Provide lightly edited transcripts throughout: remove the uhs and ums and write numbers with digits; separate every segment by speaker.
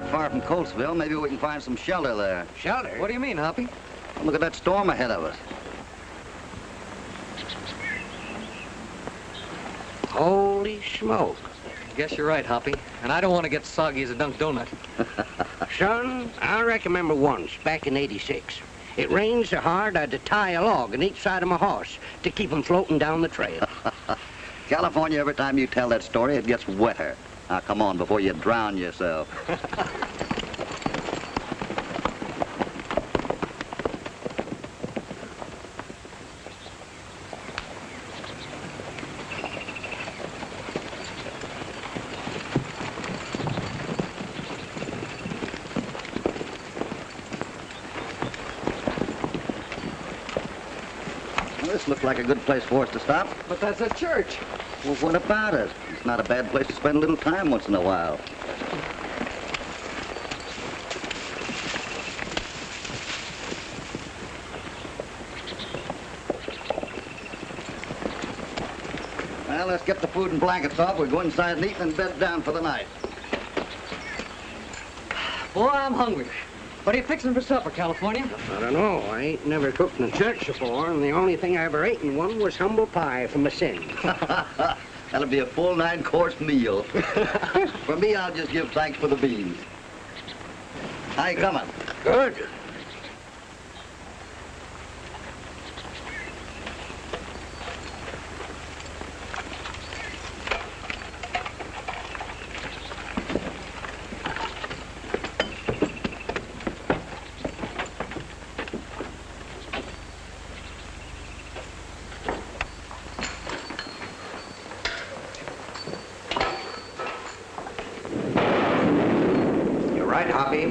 Speaker 1: not far from Coltsville. Maybe we can find some shelter there.
Speaker 2: Shelter? What do you mean, Hoppy?
Speaker 1: Look at that storm ahead of us.
Speaker 2: Holy smoke.
Speaker 3: Guess you're right, Hoppy. And I don't want to get soggy as a dunk donut.
Speaker 2: Son, I remember once, back in '86. It rained so hard I had to tie a log on each side of my horse to keep him floating down the trail.
Speaker 1: California, every time you tell that story, it gets wetter. Now, come on, before you drown yourself. This looks like a good place for us to stop.
Speaker 3: But that's a church.
Speaker 1: Well, what about it? It's not a bad place to spend a little time once in a while. Well, let's get the food and blankets off. We'll go inside and eat and bed down for the night.
Speaker 3: Boy, I'm hungry. What are you fixing for supper, California?
Speaker 2: I don't know. I ain't never cooked in a church before, and the only thing I ever ate in one was humble pie from a sin.
Speaker 1: That'll be a full 9-course meal. For me, I'll just give thanks for the beans. How you coming?
Speaker 2: Good.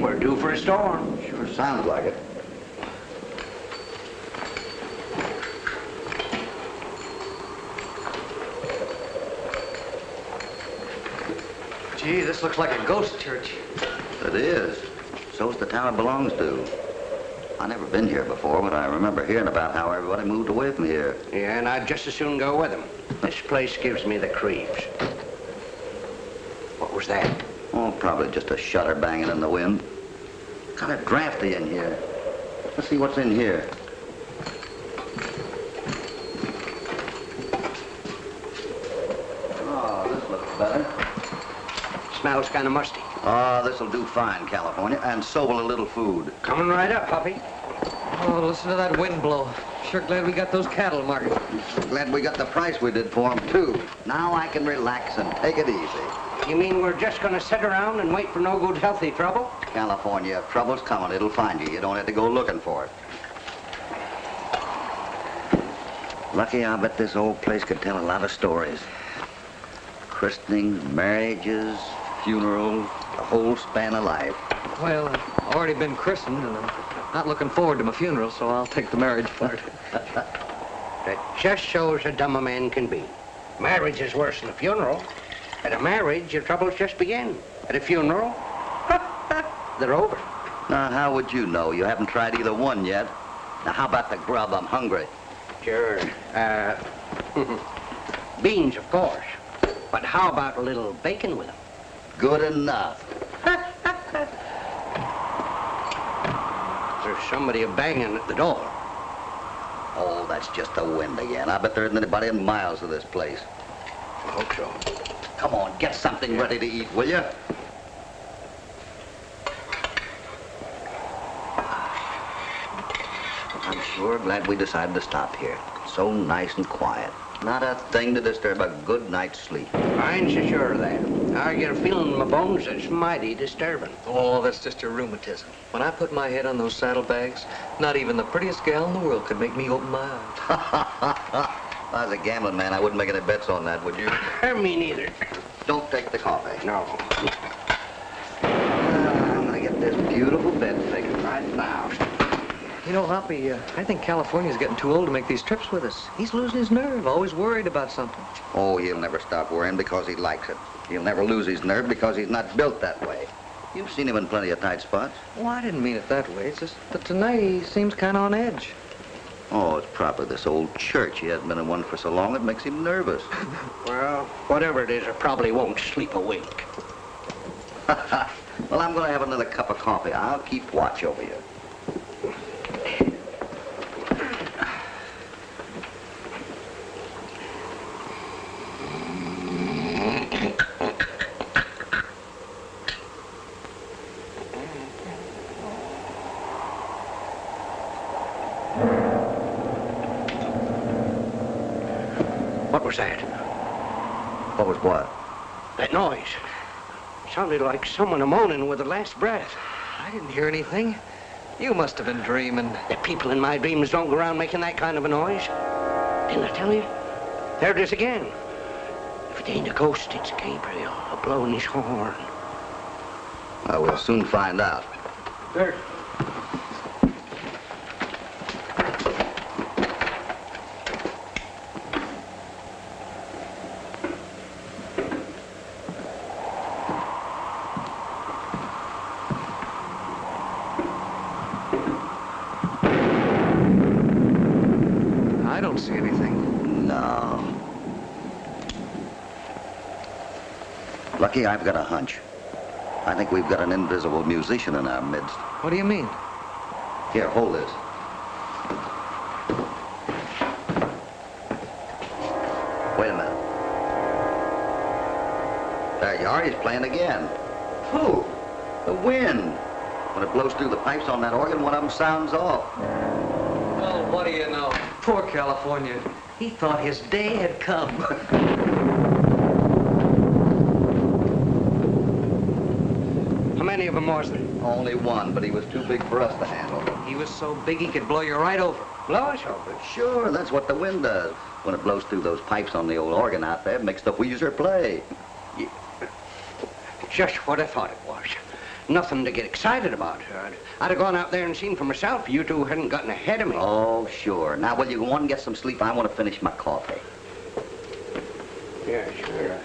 Speaker 2: We're due for a storm.
Speaker 1: Sure sounds like it.
Speaker 3: Gee, this looks like a ghost church.
Speaker 1: It is. So's the town it belongs to. I've never been here before, but I remember hearing about how everybody moved away from here.
Speaker 2: Yeah, and I'd just as soon go with them. This place gives me the creeps. What was that?
Speaker 1: Oh, probably just a shutter banging in the wind. Kind of drafty in here. Let's see what's in here. Oh, this looks better.
Speaker 2: Smells kind of musty.
Speaker 1: Oh, this'll do fine, California, and so will a little food.
Speaker 2: Coming right up, Puppy.
Speaker 3: Oh, listen to that wind blow. Sure glad we got those cattle marked.
Speaker 1: Glad we got the price we did for them, too. Now I can relax and take it easy.
Speaker 2: You mean we're just gonna sit around and wait for no good healthy trouble?
Speaker 1: California, if trouble's coming, it'll find you. You don't have to go looking for it. Lucky, I'll bet this old place could tell a lot of stories. Christenings, marriages, funerals, the whole span of life.
Speaker 3: Well, I've already been christened, and I'm not looking forward to my funeral, so I'll take the marriage part.
Speaker 2: That just shows how dumb a man can be. Marriage is worse than a funeral. At a marriage, your troubles just begin. At a funeral, they're over.
Speaker 1: Now, how would you know? You haven't tried either one yet. Now, how about the grub? I'm hungry.
Speaker 2: Sure. Beans, of course. But how about a little bacon with them?
Speaker 1: Good enough.
Speaker 2: There's somebody a-banging at the door.
Speaker 1: Oh, that's just the wind again. I bet there isn't anybody in miles of this place.
Speaker 2: I hope so.
Speaker 1: Come on, get something ready to eat, will you? I'm sure glad we decided to stop here. So nice and quiet. Not a thing to disturb a good night's sleep.
Speaker 2: I ain't so sure of that. I get a feeling in my bones that's mighty disturbing.
Speaker 3: Oh, that's just your rheumatism. When I put my head on those saddlebags, not even the prettiest gal in the world could make me open my eyes.
Speaker 1: If I was a gambling man, I wouldn't make any bets on that, would you?
Speaker 2: Me neither.
Speaker 1: Don't take the coffee.
Speaker 2: No.
Speaker 1: I'm gonna get this beautiful bed figured right now.
Speaker 3: You know, Hoppy, I think California's getting too old to make these trips with us. He's losing his nerve, always worried about something.
Speaker 1: Oh, he'll never stop worrying because he likes it. He'll never lose his nerve because he's not built that way. You've seen him in plenty of tight spots.
Speaker 3: Well, I didn't mean it that way. It's just that tonight he seems kind of on edge.
Speaker 1: Oh, it's probably this old church. He hasn't been in one for so long, it makes him nervous.
Speaker 2: Well, whatever it is, I probably won't sleep a wink.
Speaker 1: Well, I'm going to have another cup of coffee. I'll keep watch over you.
Speaker 2: What was that?
Speaker 1: What was what?
Speaker 2: That noise. Sounded like someone a-moaning with their last breath.
Speaker 3: I didn't hear anything. You must have been dreaming.
Speaker 2: The people in my dreams don't go around making that kind of a noise. Didn't I tell you? There it is again. If it ain't a ghost, it's Gabriel a-blowing his horn.
Speaker 1: Well, we'll soon find out.
Speaker 2: There.
Speaker 3: I don't see anything.
Speaker 1: No. Lucky, I've got a hunch. I think we've got an invisible musician in our midst.
Speaker 3: What do you mean?
Speaker 1: Here, hold this. Wait a minute. There you are. He's playing again. Who? The wind. When it blows through the pipes on that organ, one of them sounds off.
Speaker 3: Oh, what do you know? Poor California. He thought his day had come.
Speaker 2: How many of them was there?
Speaker 1: Only one, but he was too big for us to handle.
Speaker 3: He was so big he could blow you right over.
Speaker 2: Blow us over.
Speaker 1: Sure, that's what the wind does. When it blows through those pipes on the old organ out there, it makes the wheezer play.
Speaker 2: Yeah. Just what I thought it was. Nothing to get excited about. I'd have gone out there and seen for myself. You two hadn't gotten ahead of me.
Speaker 1: Oh, sure. Now, will you go on and get some sleep? I want to finish my coffee.
Speaker 2: Yeah, sure.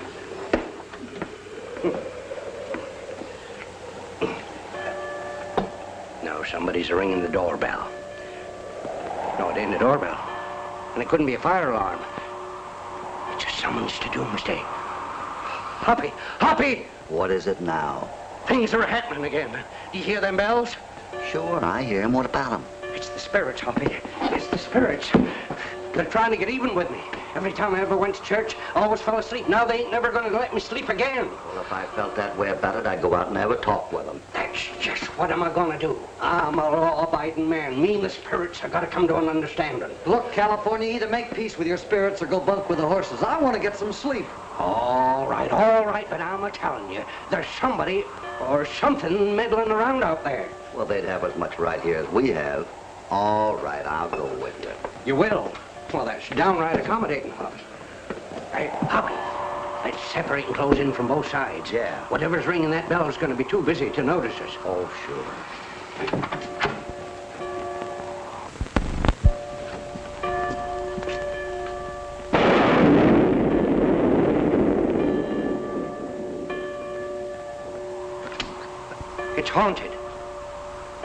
Speaker 2: No, somebody's ringing the doorbell. No, it ain't a doorbell. And it couldn't be a fire alarm. It's a summons to doomsday. Hoppy! Hoppy!
Speaker 1: What is it now?
Speaker 2: Things are happening again. Do you hear them bells?
Speaker 1: Sure, I hear him. What about him?
Speaker 2: It's the spirits, Hoppy. It's the spirits. They're trying to get even with me. Every time I ever went to church, I always fell asleep. Now they ain't never going to let me sleep again.
Speaker 1: Well, if I felt that way about it, I'd go out and have a talk with them.
Speaker 2: That's just what am I going to do? I'm a law-abiding man. Me and the spirits have got to come to an understanding.
Speaker 3: Look, California, either make peace with your spirits or go bunk with the horses. I want to get some sleep.
Speaker 2: All right, but I'm a-telling you, there's somebody or something meddling around out there.
Speaker 1: Well, they'd have as much right here as we have. All right, I'll go with you.
Speaker 2: You will? Well, that's downright accommodating, Hobbs. Hey, Hoppy, let's separate and close in from both sides.
Speaker 1: Yeah.
Speaker 2: Whatever's ringing that bell is going to be too busy to notice us.
Speaker 1: Oh, sure.
Speaker 2: It's haunted.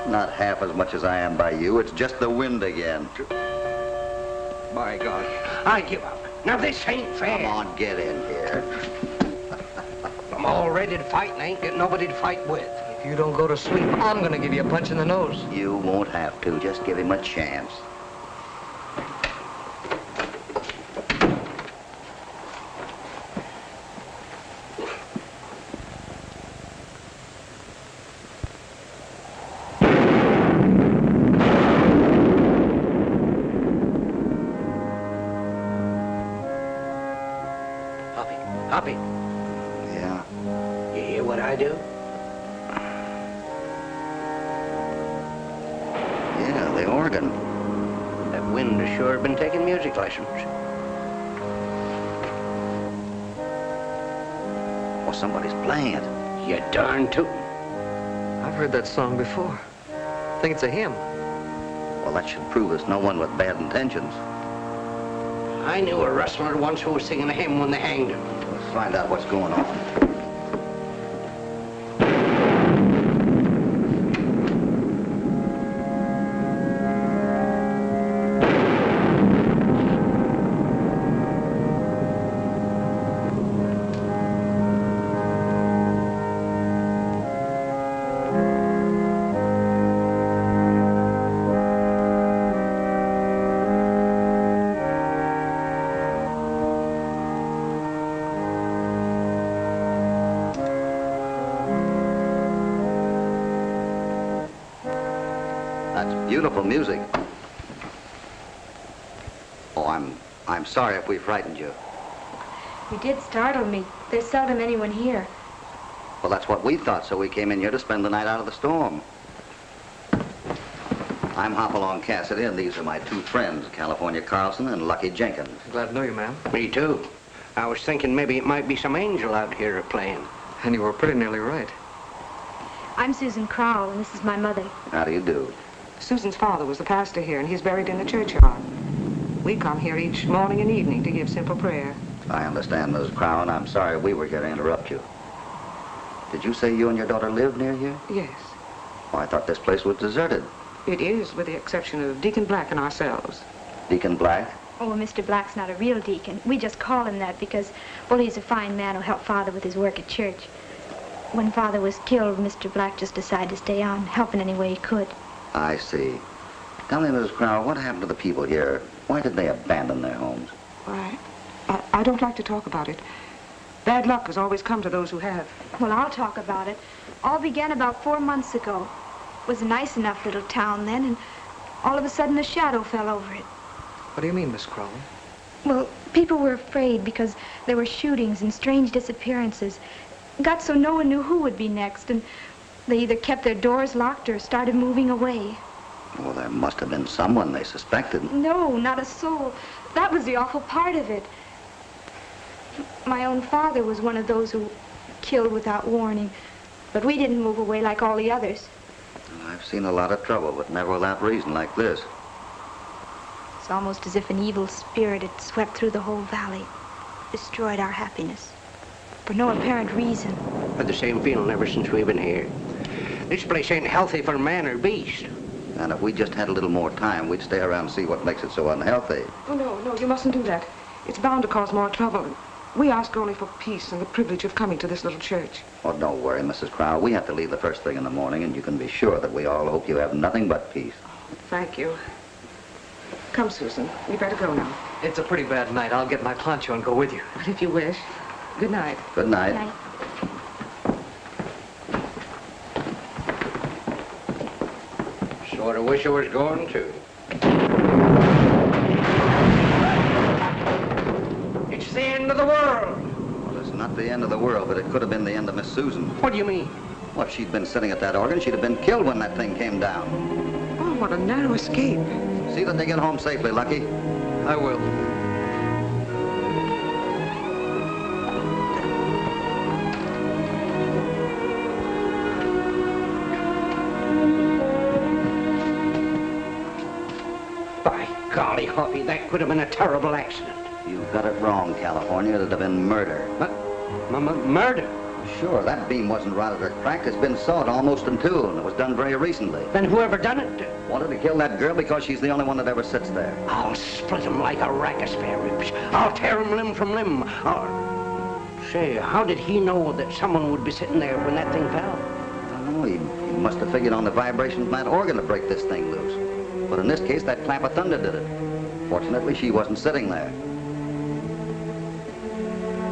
Speaker 1: Not half as much as I am by you. It's just the wind again.
Speaker 2: By God, I give up. Now, this ain't fair.
Speaker 1: Come on, get in here.
Speaker 2: I'm all ready to fight and I ain't got nobody to fight with.
Speaker 3: If you don't go to sleep, I'm going to give you a punch in the nose.
Speaker 1: You won't have to. Just give him a chance.
Speaker 2: Hoppy,
Speaker 1: Yeah?
Speaker 2: you hear what I do?
Speaker 1: Yeah, the organ.
Speaker 2: That wind has sure been taking music lessons.
Speaker 1: Well, somebody's playing it.
Speaker 2: You darn tootin'.
Speaker 3: I've heard that song before. I think it's a hymn.
Speaker 1: Well, that should prove it's no one with bad intentions.
Speaker 2: I knew a rustler once who was singing a hymn when they hanged him.
Speaker 1: Let's find out what's going on. That's beautiful music. Oh, I'm sorry if we frightened you.
Speaker 4: You did startle me. There's seldom anyone here.
Speaker 1: Well, that's what we thought, so we came in here to spend the night out of the storm. I'm Hopalong Cassidy, and these are my two friends, California Carlson and Lucky Jenkins.
Speaker 3: Glad to know you, ma'am.
Speaker 2: Me too. I was thinking maybe it might be some angel out here playing.
Speaker 3: And you were pretty nearly right.
Speaker 4: I'm Susan Crowell, and this is my mother.
Speaker 1: How do you do?
Speaker 5: Susan's father was the pastor here, and he's buried in the churchyard. We come here each morning and evening to give simple prayer.
Speaker 1: I understand, Mrs. Crown. I'm sorry we were here to interrupt you. Did you say you and your daughter live near here?
Speaker 5: Yes,
Speaker 1: Oh, I thought this place was deserted.
Speaker 5: it is, with the exception of Deacon Black and ourselves.
Speaker 1: Deacon Black?
Speaker 4: Oh, well, Mr. Black's not a real deacon. We just call him that because, well, he's a fine man who helped Father with his work at church. When Father was killed, Mr. Black just decided to stay on, helping any way he could.
Speaker 1: I see. Tell me, Mrs. Crown, what happened to the people here? Why did they abandon their homes?
Speaker 5: Why, I don't like to talk about it. Bad luck has always come to those who have.
Speaker 4: Well, I'll talk about it. All began about 4 months ago. It was a nice enough little town then, and all of a sudden a shadow fell over it.
Speaker 3: What do you mean, Miss Crowell?
Speaker 4: Well, people were afraid because there were shootings and strange disappearances. It got so no one knew who would be next, and they either kept their doors locked or started moving away.
Speaker 1: Well, there must have been someone they suspected.
Speaker 4: No, not a soul. That was the awful part of it. My own father was one of those who killed without warning, but we didn't move away like all the others.
Speaker 1: I've seen a lot of trouble, but never without reason like this.
Speaker 4: It's almost as if an evil spirit had swept through the whole valley, destroyed our happiness, for no apparent reason.
Speaker 2: Had the same feeling ever since we've been here. This place ain't healthy for man or beast.
Speaker 1: And if we just had a little more time, we'd stay around and see what makes it so unhealthy.
Speaker 5: Oh, no, you mustn't do that. It's bound to cause more trouble. We ask only for peace and the privilege of coming to this little church.
Speaker 1: Oh, don't worry, Mrs. Crow. We have to leave the first thing in the morning, and you can be sure that we all hope you have nothing but peace.
Speaker 5: Thank you. Come, Susan. We better go now.
Speaker 3: It's a pretty bad night. I'll get my poncho and go with you.
Speaker 5: But if you wish. Good night.
Speaker 1: Good night.
Speaker 4: Good night.
Speaker 2: Sort of wish I was going to. It's the end of the world.
Speaker 1: Well, it's not the end of the world, but it could have been the end of Miss Susan.
Speaker 2: What do you mean?
Speaker 1: Well, if she'd been sitting at that organ, she'd have been killed when that thing came down.
Speaker 5: Oh, what a narrow escape.
Speaker 1: See that they get home safely, Lucky.
Speaker 3: I will.
Speaker 2: By golly, Hoppy, that could have been a terrible accident.
Speaker 1: You got it wrong, California. It'd have been murder.
Speaker 2: But, murder?
Speaker 1: Sure, that beam wasn't rotted or cracked. It's been sawed almost in two, and it was done very recently.
Speaker 2: Then whoever done it,
Speaker 1: Wanted to kill that girl because she's the only one that ever sits there.
Speaker 2: I'll split him like a rack of spare ribs. I'll tear him limb from limb. Say, how did he know that someone would be sitting there when that thing fell?
Speaker 1: Oh, he must have figured on the vibrations of that organ to break this thing loose. But in this case, that clap of thunder did it. Fortunately, she wasn't sitting there.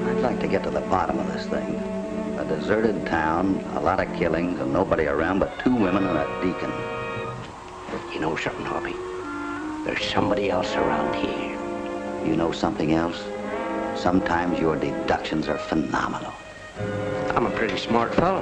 Speaker 1: I'd like to get to the bottom of this thing. A deserted town, a lot of killings, and nobody around but two women and a deacon.
Speaker 2: You know something, Hoppy? There's somebody else around here.
Speaker 1: You know something else? Sometimes your deductions are phenomenal.
Speaker 2: I'm a pretty smart fella.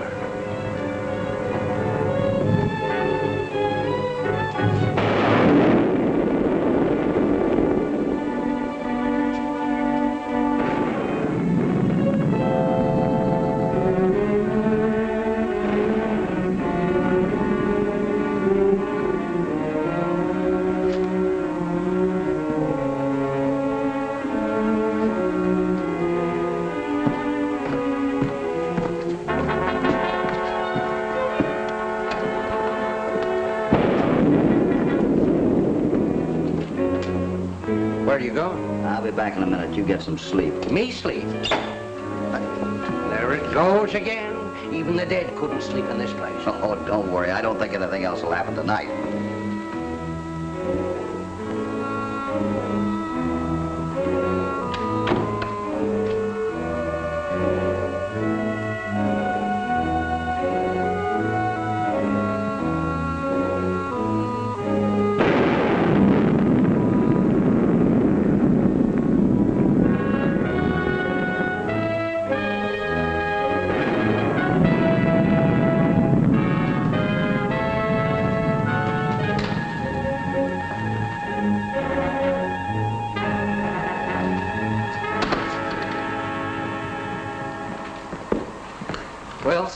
Speaker 2: Where are you going?
Speaker 1: I'll be back in a minute. You get some sleep.
Speaker 2: Me sleep. There it goes again. Even the dead couldn't sleep in this place.
Speaker 1: Oh, don't worry. I don't think anything else will happen tonight.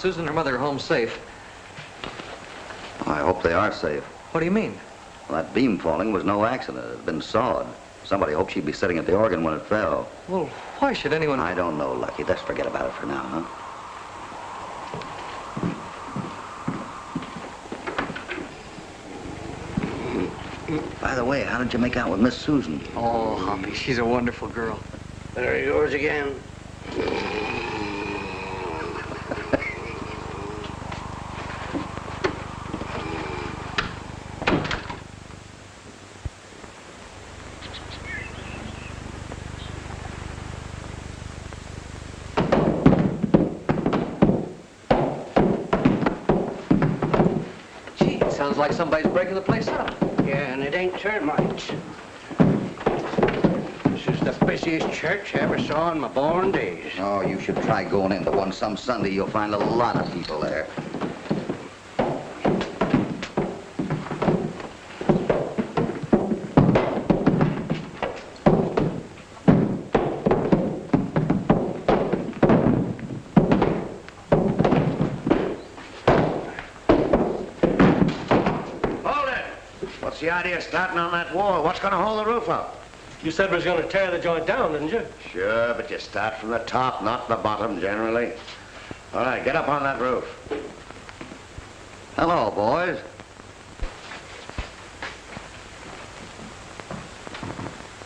Speaker 3: Susan and her mother are home safe.
Speaker 1: I hope they are safe.
Speaker 3: What do you mean?
Speaker 1: Well, that beam falling was no accident. It had been sawed. Somebody hoped she'd be sitting at the organ when it fell.
Speaker 3: Well, why should anyone...
Speaker 1: I don't know, Lucky. Let's forget about it for now, huh? By the way, how did you make out with Miss Susan?
Speaker 3: Oh, Hoppy, she's a wonderful girl.
Speaker 2: There he goes again.
Speaker 3: Gee, it sounds like somebody's breaking the place up.
Speaker 2: Yeah, and it ain't termites. This is the busiest church I ever saw in my born days.
Speaker 1: Oh, you should try going into one some Sunday. You'll find a lot of people there.
Speaker 2: What's the idea of starting on that wall? What's going to hold the roof up?
Speaker 6: You said we was going to tear the joint down, didn't you?
Speaker 2: Sure, but you start from the top, not the bottom, generally. All right, get up on that roof.
Speaker 1: Hello, boys.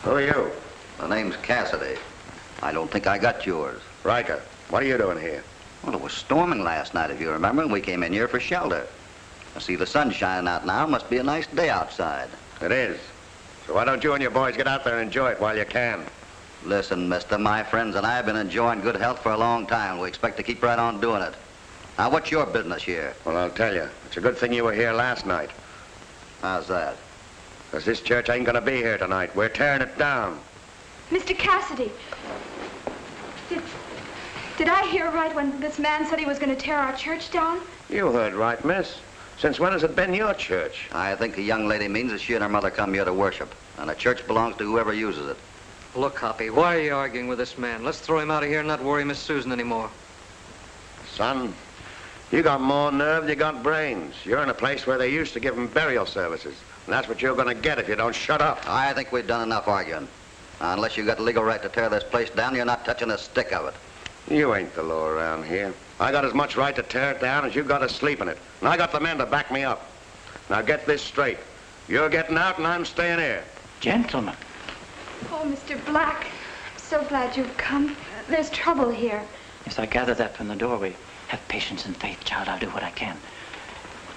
Speaker 2: Who are you?
Speaker 1: The name's Cassidy. I don't think I got yours.
Speaker 2: Riker. What are you doing here?
Speaker 1: Well, it was storming last night, if you remember, and we came in here for shelter. I see the sun's shining out now. Must be a nice day outside.
Speaker 2: It is. So why don't you and your boys get out there and enjoy it while you can?
Speaker 1: Listen, mister, my friends and I have been enjoying good health for a long time. We expect to keep right on doing it. Now, what's your business here?
Speaker 2: Well, I'll tell you. It's a good thing you were here last night.
Speaker 1: How's that?
Speaker 2: Because this church ain't going to be here tonight. We're tearing it down.
Speaker 4: Mr. Cassidy, did I hear right when this man said he was going to tear our church down?
Speaker 2: You heard right, miss. Since when has it been your church?
Speaker 1: I think the young lady means that she and her mother come here to worship, and the church belongs to whoever uses it.
Speaker 3: Look, Hoppy, why are you arguing with this man? Let's throw him out of here and not worry Miss Susan anymore.
Speaker 2: Son, you got more nerve than you got brains. You're in a place where they used to give them burial services. And that's what you're going to get if you don't shut up.
Speaker 1: I think we've done enough arguing. Unless you got the legal right to tear this place down, you're not touching a stick of it.
Speaker 2: You ain't the law around here. I got as much right to tear it down as you got to sleep in it. And I got the men to back me up. Now get this straight. You're getting out and I'm staying here.
Speaker 7: Gentlemen.
Speaker 4: Oh, Mr. Black, I'm so glad you've come. There's trouble here.
Speaker 7: Yes, I gather that from the doorway. Have patience and faith, child. I'll do what I can.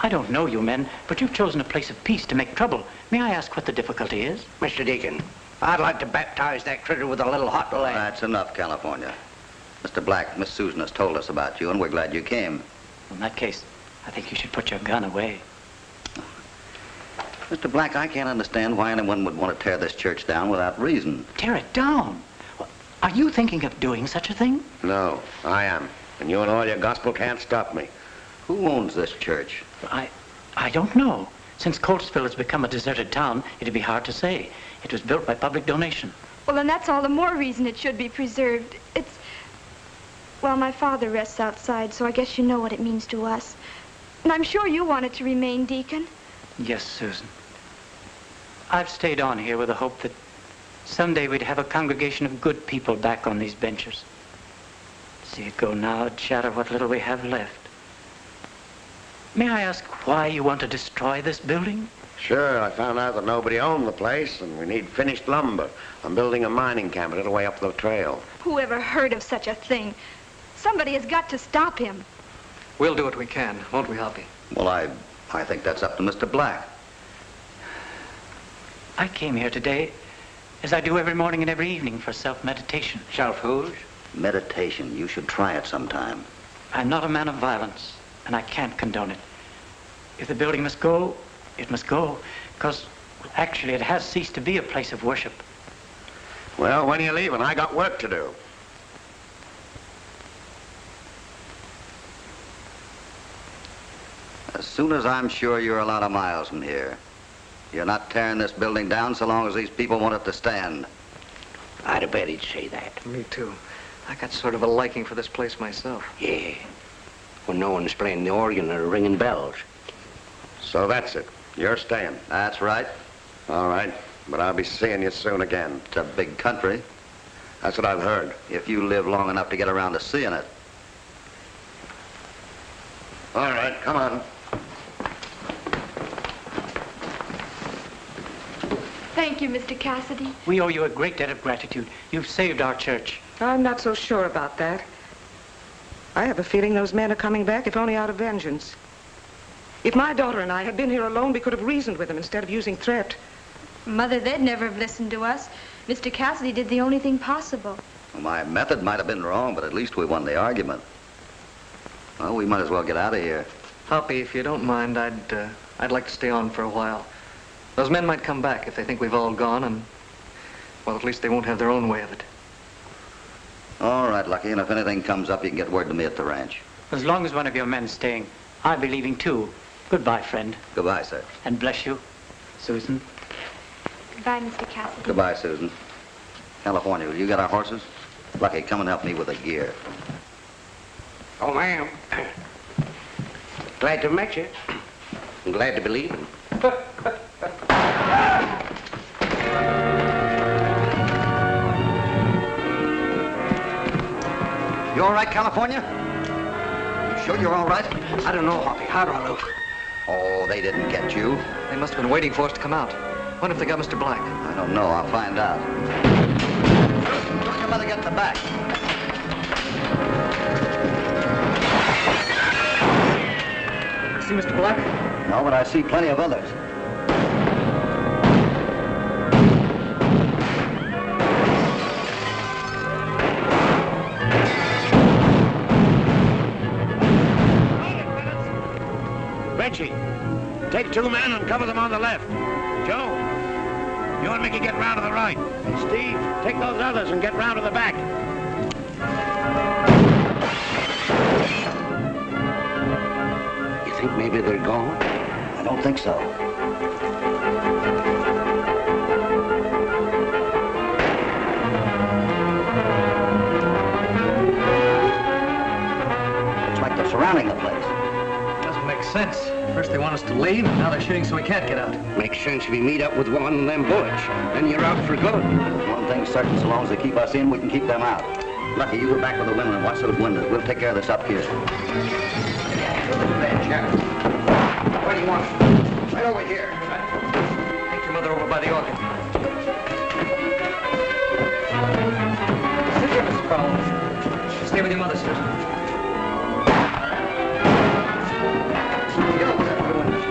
Speaker 7: I don't know you men, but you've chosen a place of peace to make trouble. May I ask what the difficulty is?
Speaker 2: Mr. Deacon, I'd like to baptize that critter with a little hot lead.
Speaker 1: That's enough, California. Mr. Black, Miss Susan has told us about you, and we're glad you came.
Speaker 7: In that case, I think you should put your gun away.
Speaker 1: Mr. Black, I can't understand why anyone would want to tear this church down without reason.
Speaker 7: Tear it down? Are you thinking of doing such a thing?
Speaker 2: No, I am. And you and all your gospel can't stop me.
Speaker 1: Who owns this church?
Speaker 7: I don't know. Since Coltsville has become a deserted town, it'd be hard to say. It was built by public donation.
Speaker 4: Well, then that's all the more reason it should be preserved. Well, my father rests outside, so I guess you know what it means to us. And I'm sure you want it to remain, Deacon.
Speaker 7: Yes, Susan. I've stayed on here with the hope that someday we'd have a congregation of good people back on these benches. See it go now, it'd shatter what little we have left. May I ask why you want to destroy this building?
Speaker 2: Sure, I found out that nobody owned the place, and we need finished lumber. I'm building a mining camp a little way up the trail.
Speaker 4: Who ever heard of such a thing? Somebody has got to stop him.
Speaker 3: We'll do what we can, won't we, Hoppy?
Speaker 1: Well, I think that's up to Mr. Black.
Speaker 7: I came here today, as I do every morning and every evening, for self-meditation.
Speaker 2: Self-whose?
Speaker 1: Meditation. You should try it sometime.
Speaker 7: I'm not a man of violence, and I can't condone it. If the building must go, it must go, because actually it has ceased to be a place of worship.
Speaker 2: Well, when are you leaving? I got work to do.
Speaker 1: As soon as I'm sure you're a lot of miles from here. You're not tearing this building down so long as these people want it to stand.
Speaker 2: I'd have bet he'd say that.
Speaker 3: Me too. I got sort of a liking for this place myself.
Speaker 2: Yeah. when no one's playing the organ or ringing bells.
Speaker 8: So that's it. You're staying.
Speaker 1: That's right.
Speaker 8: All right. But I'll be seeing you soon again.
Speaker 1: It's a big country.
Speaker 8: That's what I've heard.
Speaker 1: If you live long enough to get around to seeing it.
Speaker 8: All right, come on.
Speaker 4: Thank you, Mr. Cassidy.
Speaker 7: We owe you a great debt of gratitude. You've saved our church.
Speaker 5: I'm not so sure about that. I have a feeling those men are coming back, if only out of vengeance. If my daughter and I had been here alone, we could have reasoned with them instead of using threat.
Speaker 4: Mother, they'd never have listened to us. Mr. Cassidy did the only thing possible.
Speaker 1: Well, my method might have been wrong, but at least we won the argument. Well, we might as well get out of here.
Speaker 3: Hoppy, if you don't mind, I'd like to stay on for a while. Those men might come back if they think we've all gone, and, well, at least they won't have their own way of it.
Speaker 1: All right, Lucky, and if anything comes up, you can get word to me at the ranch.
Speaker 7: As long as one of your men's staying, I'll be leaving too. Goodbye, friend.
Speaker 1: Goodbye, sir.
Speaker 7: And bless you, Susan.
Speaker 4: Goodbye, Mr. Cassidy.
Speaker 1: Goodbye, Susan. California, will you get our horses? Lucky, come and help me with the gear.
Speaker 2: Oh, ma'am. Glad to have met you. I'm glad to be leaving.
Speaker 1: You all right, California? You sure you're all right?
Speaker 2: I don't know, Hoppy. How do I look?
Speaker 1: Oh, they didn't get you.
Speaker 3: They must have been waiting for us to come out. Wonder if they got Mr. Black.
Speaker 1: I don't know. I'll find out. Tell your mother get in the back.
Speaker 3: See Mr. Black?
Speaker 1: No, but I see plenty of others.
Speaker 8: Reggie, take 2 men and cover them on the left. Joe, you and Mickey get round to the right. And Steve, take those others and get round to the back.
Speaker 2: You think maybe they're gone?
Speaker 1: I don't think so. Looks like they're surrounding the place.
Speaker 3: Doesn't make sense. First they want us to leave, and now they're shooting so we can't get out.
Speaker 2: Makes sense if you meet up with one of them bullets. Then you're out for good.
Speaker 1: One thing's certain, so long as they keep us in, we can keep them out. Lucky, you go back with the women and watch those windows. We'll take care of this up here.
Speaker 2: Where do you want? Right over here.
Speaker 3: Take your mother over by the organ. Sit here, Mr. Crowell. Stay with your mother, Susan.
Speaker 1: Get over there to the windows.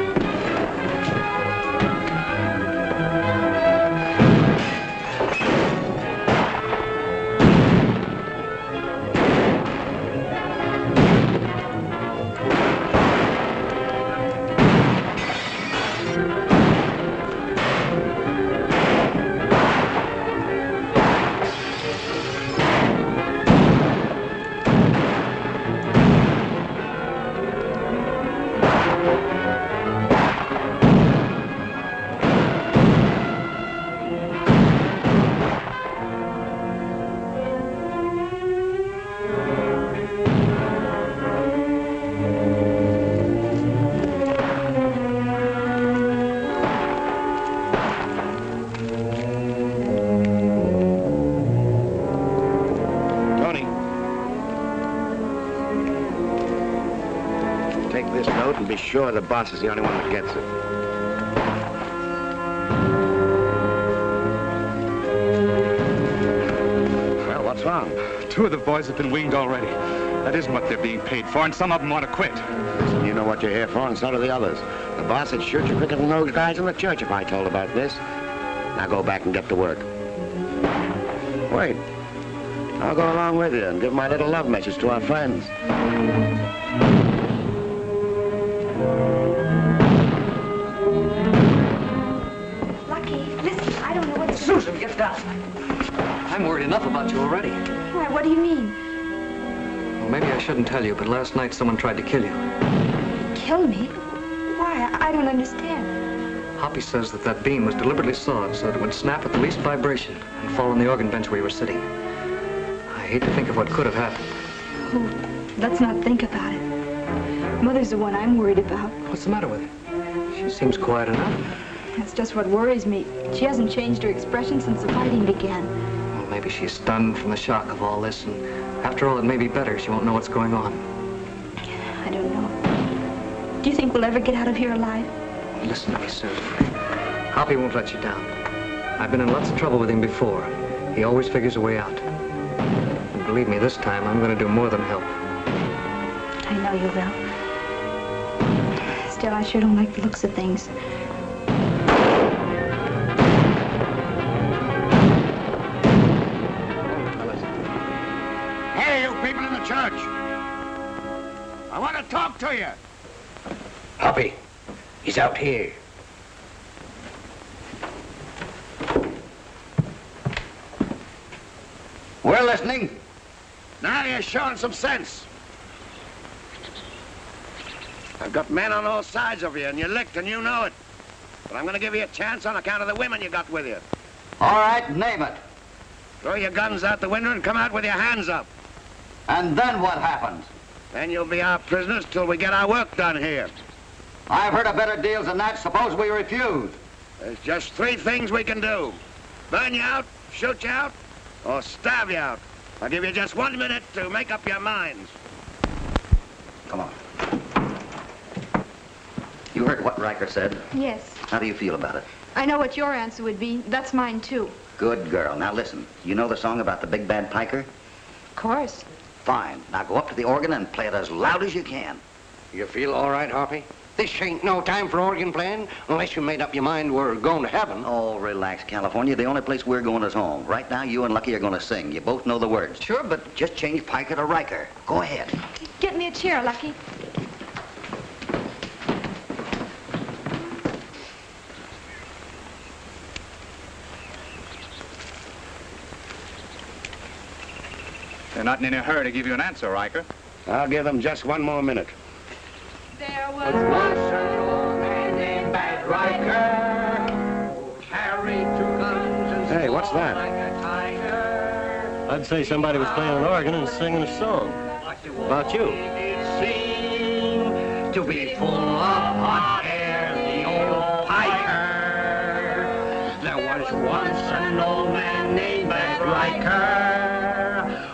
Speaker 8: Be sure the boss is the only one that gets it. Well, what's wrong?
Speaker 9: 2 of the boys have been winged already. That isn't what they're being paid for, and some of them want to quit.
Speaker 8: Listen, you know what you're here for, and so do the others. The boss would shoot you quicker than those guys in the church if I told about this. Now go back and get to work. Wait. I'll go along with you and give my little love message to our friends.
Speaker 3: Susan, get down. I'm worried enough about you already.
Speaker 4: Why, what do you mean?
Speaker 3: Well, maybe I shouldn't tell you, but last night someone tried to kill you.
Speaker 4: Kill me? Why? I don't understand.
Speaker 3: Hoppy says that beam was deliberately sawed so that it would snap at the least vibration and fall on the organ bench where you were sitting. I hate to think of what could have happened.
Speaker 4: Oh, let's not think about it. Mother's the one I'm worried about.
Speaker 3: What's the matter with her? She seems quiet enough.
Speaker 4: That's just what worries me. She hasn't changed her expression since the fighting began.
Speaker 3: Well, maybe she's stunned from the shock of all this, and after all, it may be better. She won't know what's going on.
Speaker 4: I don't know. Do you think we'll ever get out of here alive?
Speaker 3: Listen to me, Susan. Hoppy won't let you down. I've been in lots of trouble with him before. He always figures a way out. And believe me, this time I'm going to do more than help.
Speaker 4: I know you will. Still, I sure don't like the looks of things.
Speaker 8: Hey, you people in the church. I want to talk to you.
Speaker 2: Hoppy, he's out here.
Speaker 1: We're listening.
Speaker 8: Now you're showing some sense. I've got men on all sides of you, and you're licked, and you know it. But I'm going to give you a chance on account of the women you got with you.
Speaker 1: All right, name it.
Speaker 8: Throw your guns out the window and come out with your hands up.
Speaker 1: And then what happens?
Speaker 8: Then you'll be our prisoners till we get our work done here.
Speaker 1: I've heard of better deals than that. Suppose we refuse.
Speaker 8: There's just 3 things we can do. Burn you out, shoot you out, or stab you out. I'll give you just 1 minute to make up your minds.
Speaker 1: Come on. You heard what Riker said.
Speaker 4: Yes.
Speaker 1: How do you feel about it?
Speaker 4: I know what your answer would be. That's mine, too.
Speaker 1: Good girl. Now listen. You know the song about the big bad piker?
Speaker 4: Of course.
Speaker 1: Fine. Now go up to the organ and play it as loud as you can.
Speaker 2: You feel all right, Hoppy? This ain't no time for organ playing unless you made up your mind we're going to heaven.
Speaker 1: Oh, relax, California. The only place we're going is home. Right now, you and Lucky are going to sing. You both know the words.
Speaker 3: Sure, but
Speaker 1: Just change Piker to Riker. Go ahead.
Speaker 4: Get me a chair, Lucky.
Speaker 9: They're not in any hurry to give you an answer, Riker.
Speaker 8: I'll give them just 1 more minute.
Speaker 2: There was once an old man named Bad Riker who carried 2 guns and
Speaker 8: Hey, what's that?
Speaker 2: like a tiger.
Speaker 6: I'd say somebody was playing an organ and singing a song. About you.
Speaker 2: It seemed to be full of hot air, the old piker. There was once an old man named Bad Riker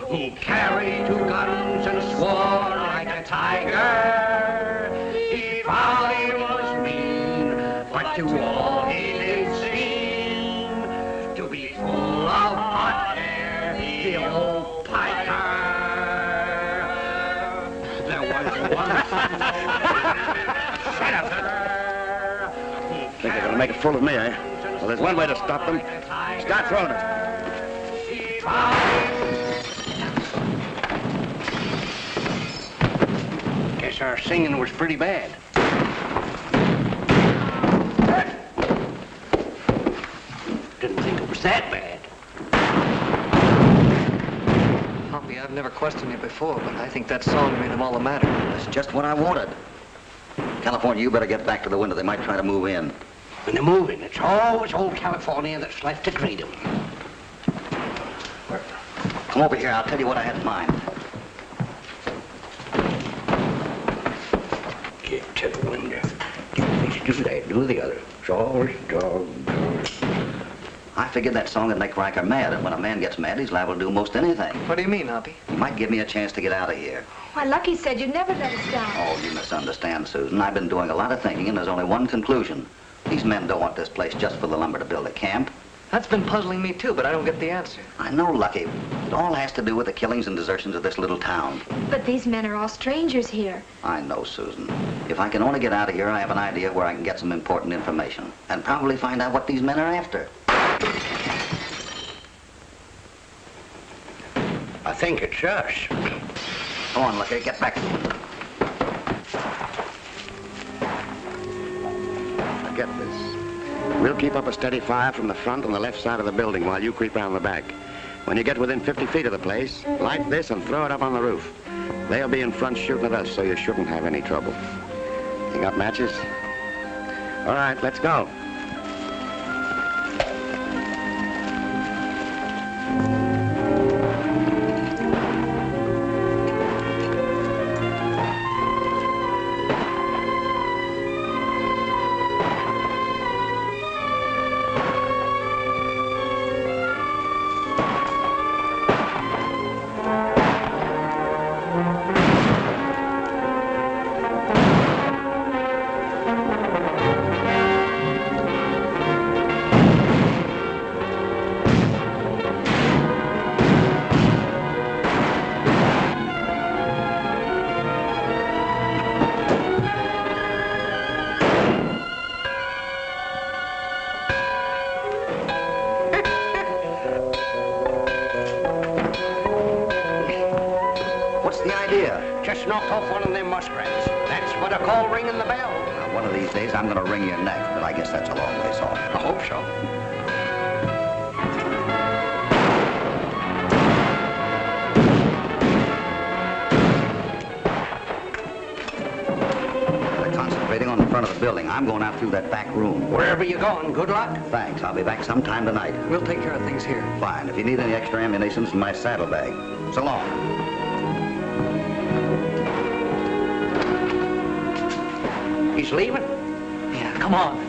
Speaker 2: who carried 2 guns and swore like a tiger. He found he was mean, but to all he did seem to be full of hot air, the old piker. There was once an old Shut up!
Speaker 8: Think they're going to make a fool of me, eh? Well, there's one way to stop them. Start throwing it.
Speaker 2: He found Guess our singing was pretty bad. Didn't think it was that bad.
Speaker 3: Hoppy, I've never questioned you before, but I think that song made them all the matter.
Speaker 1: That's just what I wanted. California, you better get back to the window. They might try to move in.
Speaker 2: When they're moving, it's always old California that's left to greet them.
Speaker 1: Come over here. I'll tell you what I had in mind.
Speaker 2: Get to the window. Do that, do the other. George, George.
Speaker 1: I figured that song would make Riker mad, and when a man gets mad, he's liable to do most anything.
Speaker 3: What do you mean, Hoppy?
Speaker 1: He might give me a chance to get out of here.
Speaker 4: Why, Lucky said you'd never let us down.
Speaker 1: Oh, you misunderstand, Susan. I've been doing a lot of thinking, and there's only one conclusion. These men don't want this place just for the lumber to build a camp.
Speaker 3: That's been puzzling me, too, but I don't get the answer.
Speaker 1: I know, Lucky. It all has to do with the killings and desertions of this little town.
Speaker 4: But these men are all strangers here.
Speaker 1: I know, Susan. If I can only get out of here, I have an idea where I can get some important information. And probably find out what these men are after.
Speaker 2: I think it's us.
Speaker 1: Come on, Lucky, get back to the window.
Speaker 8: Now get this. We'll keep up a steady fire from the front and the left side of the building while you creep around the back. When you get within 50 feet of the place, light this and throw it up on the roof. They'll be in front shooting at us, so you shouldn't have any trouble. You got matches? All right, let's go.
Speaker 2: knocked off one of them muskrats. That's what I call ringing the bell.
Speaker 1: Now, one of these days, I'm going to wring your neck, but I guess that's a long ways off.
Speaker 2: I hope so.
Speaker 1: They're concentrating on the front of the building. I'm going out through that back room.
Speaker 2: Wherever you're going, good luck.
Speaker 1: Thanks. I'll be back sometime tonight.
Speaker 3: We'll take care of things here.
Speaker 1: Fine. If you need any extra ammunition, it's in my saddlebag. So long.
Speaker 2: He's leaving?
Speaker 7: Yeah, come on.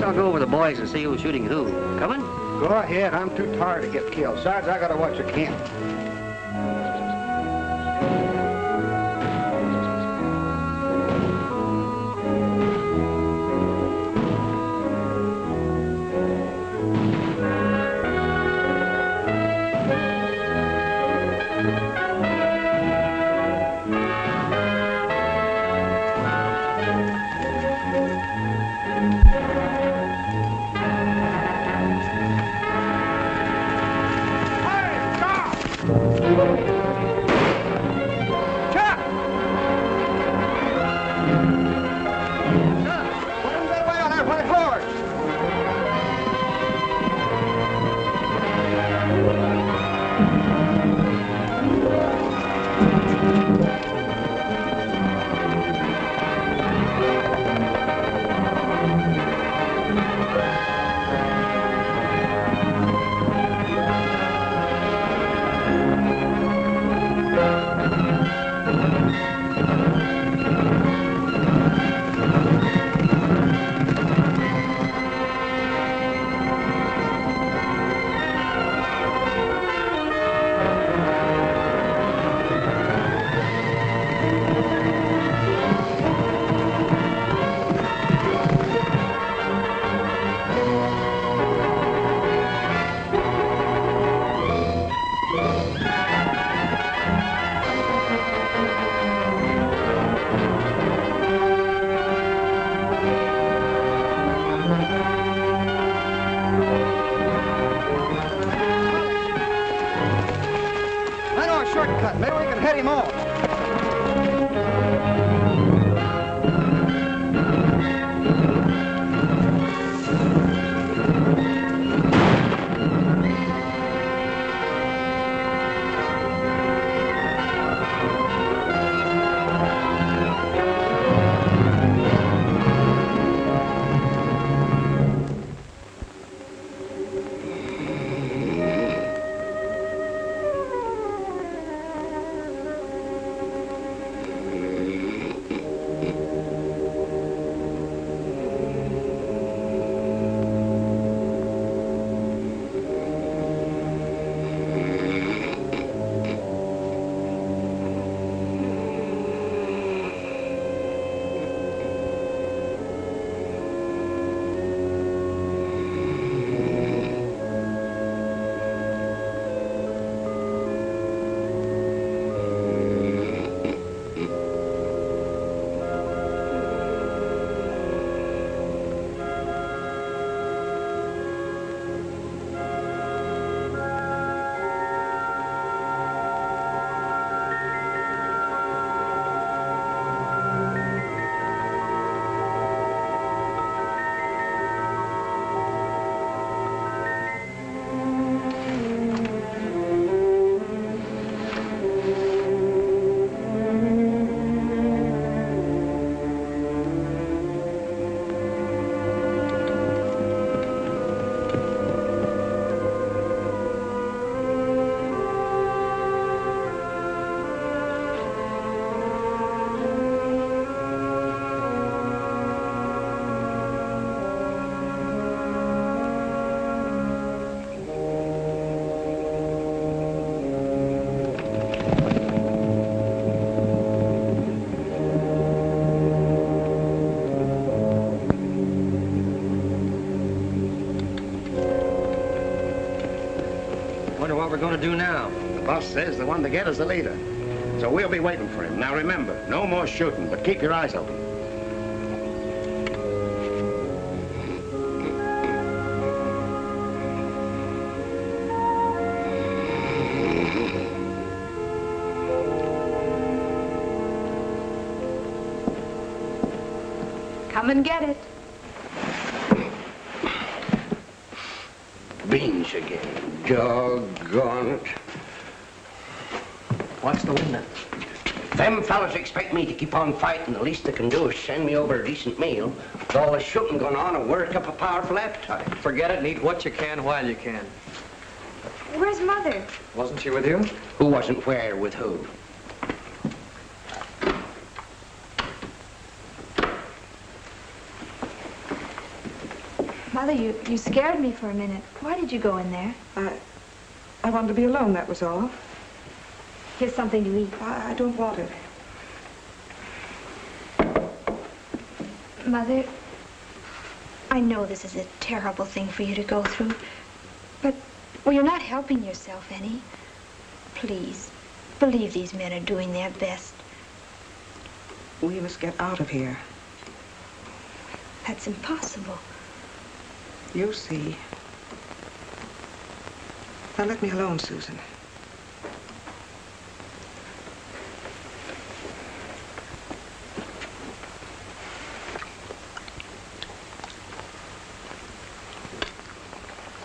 Speaker 2: I'll go over the boys and see who's shooting who. Coming?
Speaker 10: Go ahead. I'm too tired to get killed. Besides, I gotta watch the camp.
Speaker 6: we going to do now?
Speaker 8: The boss says the one to get is the leader. So we'll be waiting for him. Now remember, no more shooting, but keep your eyes open.
Speaker 4: Come and get it.
Speaker 2: Beans again. Doggone it.
Speaker 3: Watch the window.
Speaker 2: Them fellas expect me to keep on fighting. The least they can do is send me over a decent meal. With all the shooting going on, and work up a powerful appetite.
Speaker 3: Forget it and eat what you can while you can.
Speaker 4: Where's Mother?
Speaker 3: Wasn't she with you?
Speaker 2: Who wasn't where with who?
Speaker 4: Mother, you scared me for a minute. Why did you go in there?
Speaker 5: I wanted to be alone, that was all.
Speaker 4: Here's something to eat.
Speaker 5: I don't want it.
Speaker 4: Mother, I know this is a terrible thing for you to go through, but, well, you're not helping yourself any. Please, believe these men are doing their best.
Speaker 5: We must get out of here.
Speaker 4: That's impossible.
Speaker 5: You see. Now let me alone, Susan.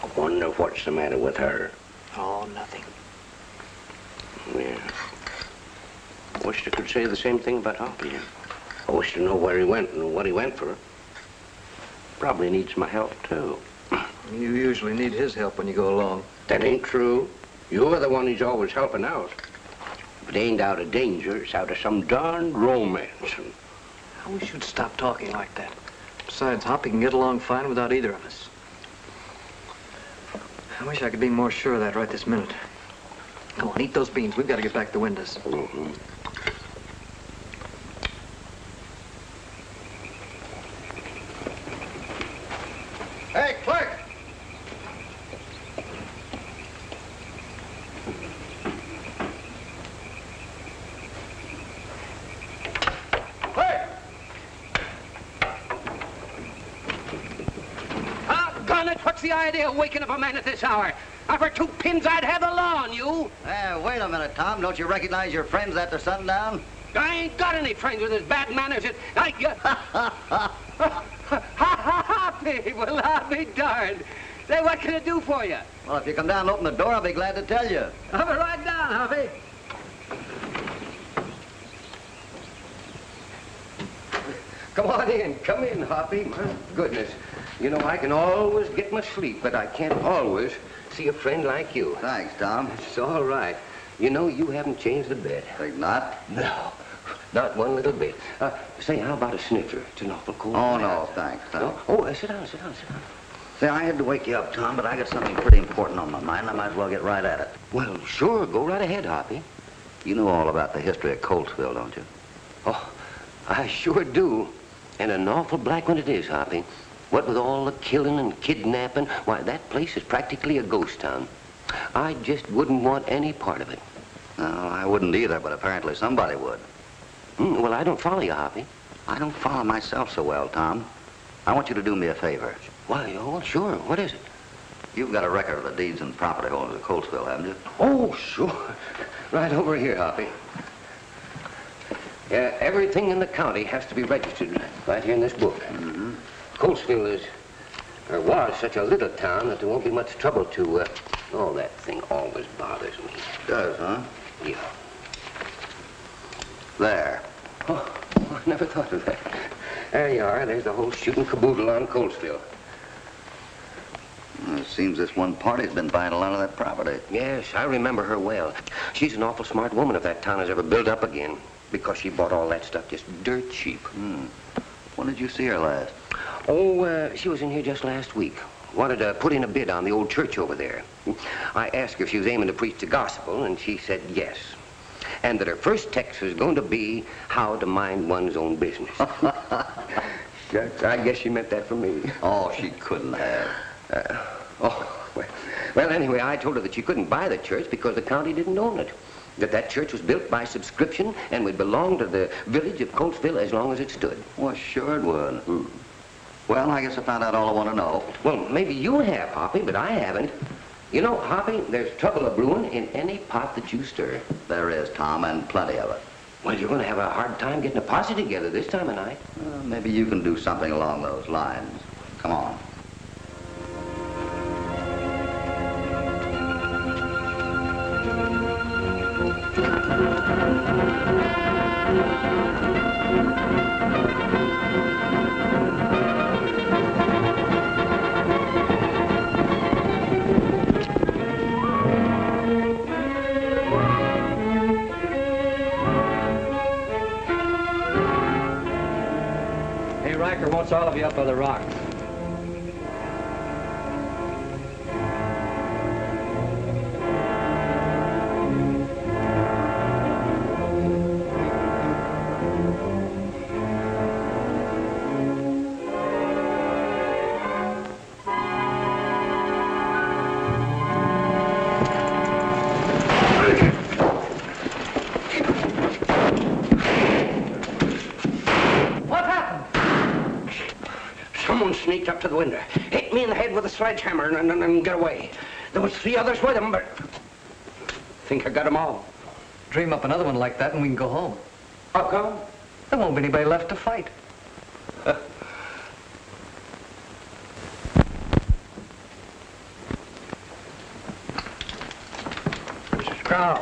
Speaker 2: I wonder what's the matter with her.
Speaker 3: Oh, nothing.
Speaker 2: Yeah. I wish I could say the same thing about Hoppy. I wish to know where he went and what he went for. Probably needs my help, too.
Speaker 3: You usually need his help when you go along.
Speaker 2: That ain't true. You're the one he's always helping out. If it ain't out of danger, it's out of some darn romance.
Speaker 3: I wish you'd stop talking like that. Besides, Hoppy can get along fine without either of us. I wish I could be more sure of that right this minute. Come on, eat those beans. We've got to get back to Windows.
Speaker 2: Mm-hmm.
Speaker 10: Hey, clerk! Clerk!
Speaker 2: Doggone it, what's the idea of waking up a man at this hour? Now, for 2 pins, I'd have the law on you.
Speaker 1: Wait a minute, Tom. Don't you recognize your friends after sundown?
Speaker 2: I ain't got any friends with his bad manners. Hoppy, well, I'll be darned. Say, what can I do for you?
Speaker 1: Well, if you come down and open the door, I'll be glad to tell you.
Speaker 2: I'll be right down, Hoppy. Come on in. Come in, Hoppy. My goodness. You know, I can always get my sleep, but I can't always see a friend like you.
Speaker 1: Thanks, Tom.
Speaker 2: It's all right. You know, you haven't changed a bit.
Speaker 1: Think not?
Speaker 2: No, not one little bit. Say, how about a snifter? It's an awful cold
Speaker 1: Oh,
Speaker 2: night.
Speaker 1: no, thanks, Tom.
Speaker 2: No? Oh, sit down, sit down, sit down.
Speaker 1: Say, I had to wake you up, Tom, but I got something pretty important on my mind. I might as well get right at it.
Speaker 2: Well, sure, go right ahead, Hoppy.
Speaker 1: You know all about the history of Coltsville, don't you?
Speaker 2: Oh, I sure do. And an awful black one it is, Hoppy. What with all the killing and kidnapping, why, that place is practically a ghost town. I just wouldn't want any part of it.
Speaker 1: No, I wouldn't either, but apparently somebody would.
Speaker 2: Well, I don't follow you, Hoppy.
Speaker 1: I don't follow myself so well, Tom. I want you to do me a favor.
Speaker 2: Why, oh, sure. What is it?
Speaker 1: You've got a record of the deeds and property holders of Coltsville, haven't you?
Speaker 2: Oh, sure. Right over here, Hoppy. Yeah, everything in the county has to be registered right here in this book.
Speaker 1: Mm-hmm.
Speaker 2: Coltsville is, or was, such a little town that there won't be much trouble to, oh, that thing always bothers me.
Speaker 1: Does, huh?
Speaker 2: Yeah.
Speaker 1: There.
Speaker 2: Oh, I never thought of that. There you are. There's the whole shooting caboodle on Coltsville.
Speaker 1: Well, it seems this one party's been buying a lot of that property.
Speaker 2: Yes, I remember her well. She's an awful smart woman if that town is ever built up again, because she bought all that stuff just dirt cheap.
Speaker 1: When did you see her last?
Speaker 2: Oh, she was in here just last week. Wanted to put in a bid on the old church over there. I asked her if she was aiming to preach the gospel, and she said yes. And that her first text was going to be how to mind one's own business. Shucks, I guess she meant that for me.
Speaker 1: Oh, she couldn't have.
Speaker 2: Well,
Speaker 11: Well, anyway, I told her that she couldn't buy the church because the county didn't own it. That church was built by subscription and would belong to the village of Coltsville as long as it stood.
Speaker 1: Well, sure it would. Well, I guess I found out all I want to know.
Speaker 11: Well, maybe you have, Hoppy, but I haven't. You know, Hoppy, there's trouble a-brewing in any pot that you stir.
Speaker 1: There is, Tom, and plenty of it.
Speaker 11: Well, you're going to have a hard time getting a posse together this time of night.
Speaker 1: Maybe you can do something along those lines. Come on.
Speaker 3: Wants all of you up by the rock.
Speaker 2: Sneaked up to the window, hit me in the head with a sledgehammer and got away. There was 3 others with him, but I think I got them all.
Speaker 3: Dream up another one like that and we can go home.
Speaker 2: How come?
Speaker 3: There won't be anybody left to fight.
Speaker 2: Mrs. Crow,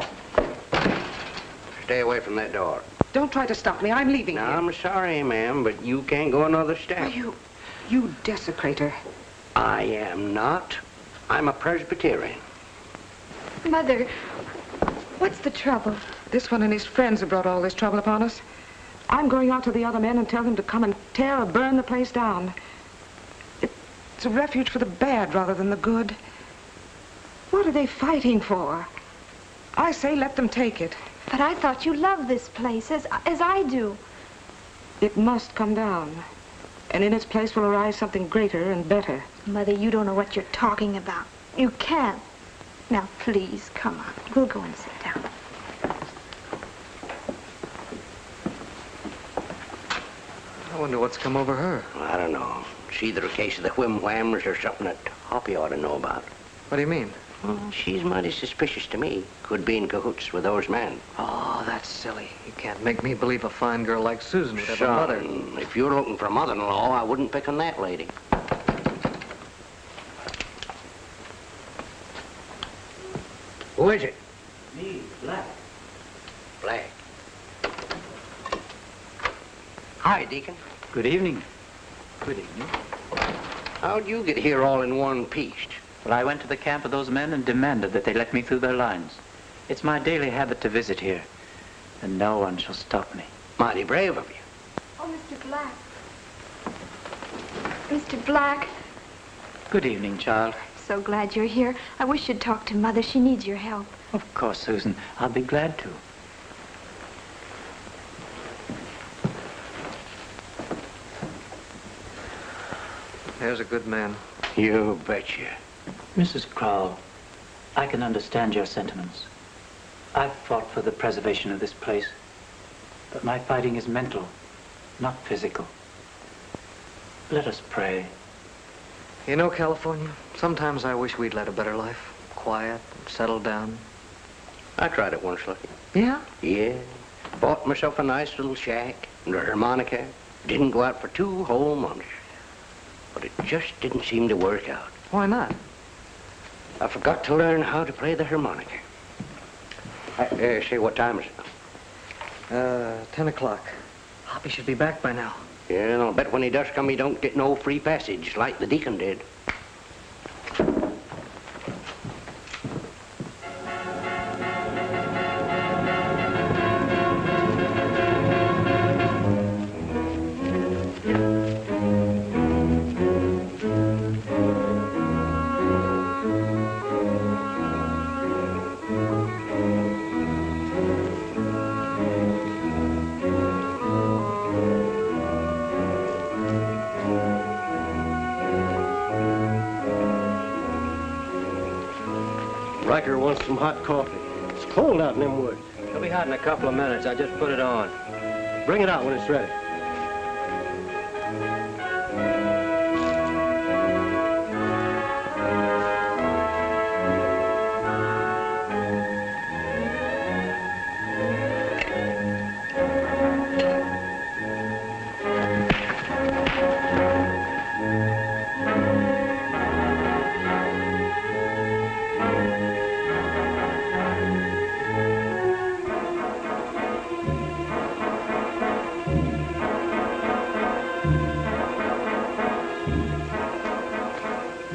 Speaker 2: stay away from that door.
Speaker 5: Don't try to stop me. I'm leaving
Speaker 2: Now,
Speaker 5: here.
Speaker 2: I'm sorry, ma'am, but you can't go another step.
Speaker 5: You desecrator.
Speaker 2: I am not. I'm a Presbyterian.
Speaker 4: Mother, what's the trouble?
Speaker 5: This one and his friends have brought all this trouble upon us. I'm going out to the other men and tell them to come and tear or burn the place down. It's a refuge for the bad rather than the good. What are they fighting for? I say let them take it.
Speaker 4: But I thought you loved this place, as I do.
Speaker 5: It must come down. And in its place will arise something greater and better.
Speaker 4: Mother, you don't know what you're talking about. You can't. Now, please, come on. We'll go and sit down.
Speaker 3: I wonder what's come over her.
Speaker 2: I don't know. It's either a case of the whim-whams or something that Hoppy ought to know about.
Speaker 3: What do you mean?
Speaker 2: Well, she's mighty suspicious to me. Could be in cahoots with those men.
Speaker 3: Oh, that's silly. You can't make me believe a fine girl like Susan would have a mother.
Speaker 2: If you're looking for a mother-in-law, I wouldn't pick on that lady. Who is it?
Speaker 7: Me, Black.
Speaker 2: Black. Hi, Deacon.
Speaker 7: Good evening. Good evening.
Speaker 2: How'd you get here all in one piece?
Speaker 7: Well, I went to the camp of those men and demanded that they let me through their lines. It's my daily habit to visit here, and no one shall stop me.
Speaker 2: Mighty brave of you.
Speaker 4: Oh, Mr. Black. Mr. Black.
Speaker 7: Good evening, child.
Speaker 4: So glad you're here. I wish you'd talk to Mother. She needs your help.
Speaker 7: Of course, Susan. I'll be glad to.
Speaker 3: There's a good man.
Speaker 2: You betcha.
Speaker 7: Mrs. Crow, I can understand your sentiments. I've fought for the preservation of this place, but my fighting is mental, not physical. Let us pray.
Speaker 3: You know, California, sometimes I wish we'd led a better life. Quiet, settled down.
Speaker 2: I tried it once, Lucky.
Speaker 3: Yeah?
Speaker 2: Yeah. Bought myself a nice little shack and a harmonica. Didn't go out for 2 whole months. But it just didn't seem to work out.
Speaker 3: Why not?
Speaker 2: I forgot to learn how to play the harmonica. Say, what time is it?
Speaker 3: 10 o'clock. Hoppy should be back by now.
Speaker 2: Yeah, and I'll bet when he does come, he don't get no free passage like the deacon did.
Speaker 6: Riker wants some hot coffee. It's cold out in them woods.
Speaker 3: It'll be hot in a couple of minutes. I just put it on.
Speaker 6: Bring it out when it's ready.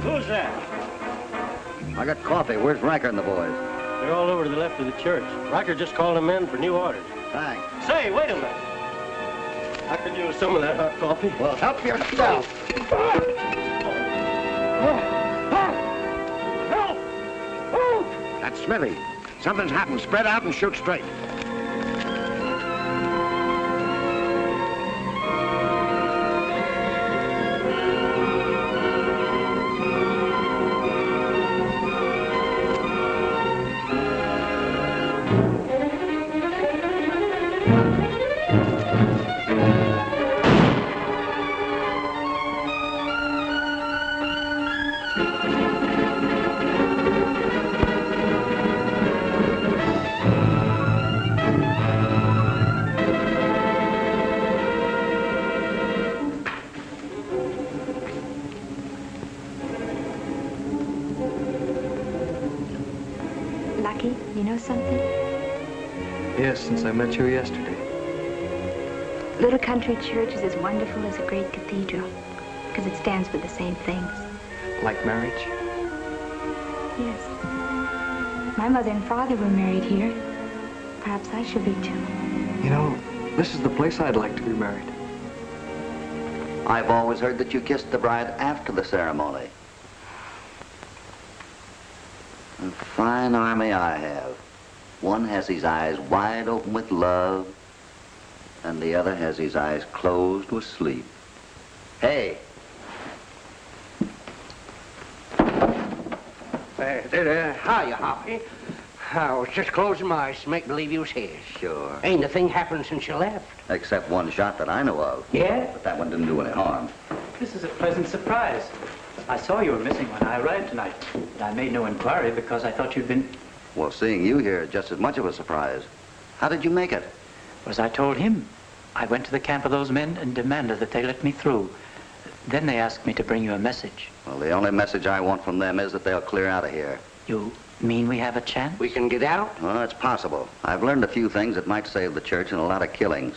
Speaker 1: Who's that? I got coffee. Where's Riker and the boys?
Speaker 6: They're all over to the left of the church. Riker just called them in for new orders.
Speaker 1: Thanks.
Speaker 6: Say, wait a minute. I could use some of that hot coffee.
Speaker 1: Well, help yourself.
Speaker 8: That's Smithy. Something's happened. Spread out and shoot straight.
Speaker 4: Lucky, you know something?
Speaker 3: Yes, since I met you yesterday.
Speaker 4: Little country church is as wonderful as a great cathedral, because it stands for the same things.
Speaker 3: Like marriage?
Speaker 4: Yes. My mother and father were married here. Perhaps I shall be too.
Speaker 3: You know, this is the place I'd like to be married.
Speaker 1: I've always heard that you kissed the bride after the ceremony. A fine army I have. One has his eyes wide open with love, and the other has his eyes closed with sleep. Hey!
Speaker 11: Hiya, Hoppy. I was just closing my eyes to make believe you was here.
Speaker 1: Sure.
Speaker 11: Ain't a thing happened since you left.
Speaker 1: Except one shot that I know of.
Speaker 11: Yeah?
Speaker 1: But that one didn't do any harm.
Speaker 7: This is a pleasant surprise. I saw you were missing when I arrived tonight. But I made no inquiry because I thought you'd been...
Speaker 1: Well, seeing you here is just as much of a surprise. How did you make it?
Speaker 7: Was I told him. I went to the camp of those men and demanded that they let me through. Then they asked me to bring you a message.
Speaker 1: Well, the only message I want from them is that they'll clear out of here.
Speaker 7: You mean we have a chance?
Speaker 11: We can get out?
Speaker 1: Well, it's possible. I've learned a few things that might save the church and a lot of killings.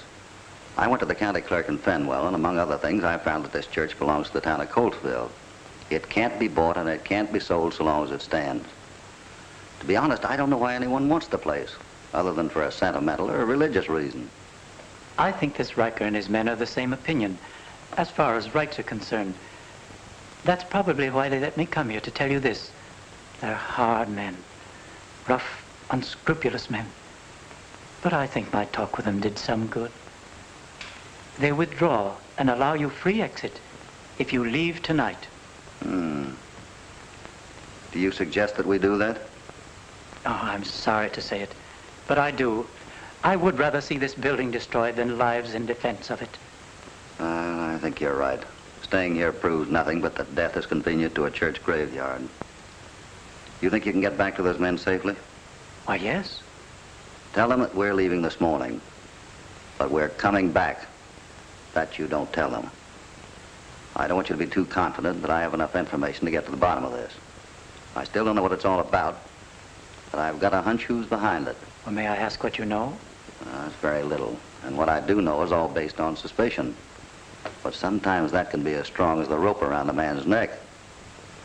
Speaker 1: I went to the county clerk in Fenwell, and among other things, I found that this church belongs to the town of Coltsville. It can't be bought and it can't be sold so long as it stands. To be honest, I don't know why anyone wants the place, other than for a sentimental or a religious reason.
Speaker 7: I think this Riker and his men are the same opinion, as far as rights are concerned. That's probably why they let me come here to tell you this. They're hard men, rough, unscrupulous men. But I think my talk with them did some good. They withdraw and allow you free exit if you leave tonight.
Speaker 1: Do you suggest that we do that?
Speaker 7: Oh, I'm sorry to say it, but I do. I would rather see this building destroyed than lives in defense of it.
Speaker 1: I think you're right. Staying here proves nothing but that death is convenient to a church graveyard. You think you can get back to those men safely?
Speaker 7: Why, yes.
Speaker 1: Tell them that we're leaving this morning, but we're coming back. That you don't tell them. I don't want you to be too confident that I have enough information to get to the bottom of this. I still don't know what it's all about, but I've got a hunch who's behind it.
Speaker 7: Well, may I ask what you know?
Speaker 1: It's very little, and what I do know is all based on suspicion. But sometimes that can be as strong as the rope around a man's neck.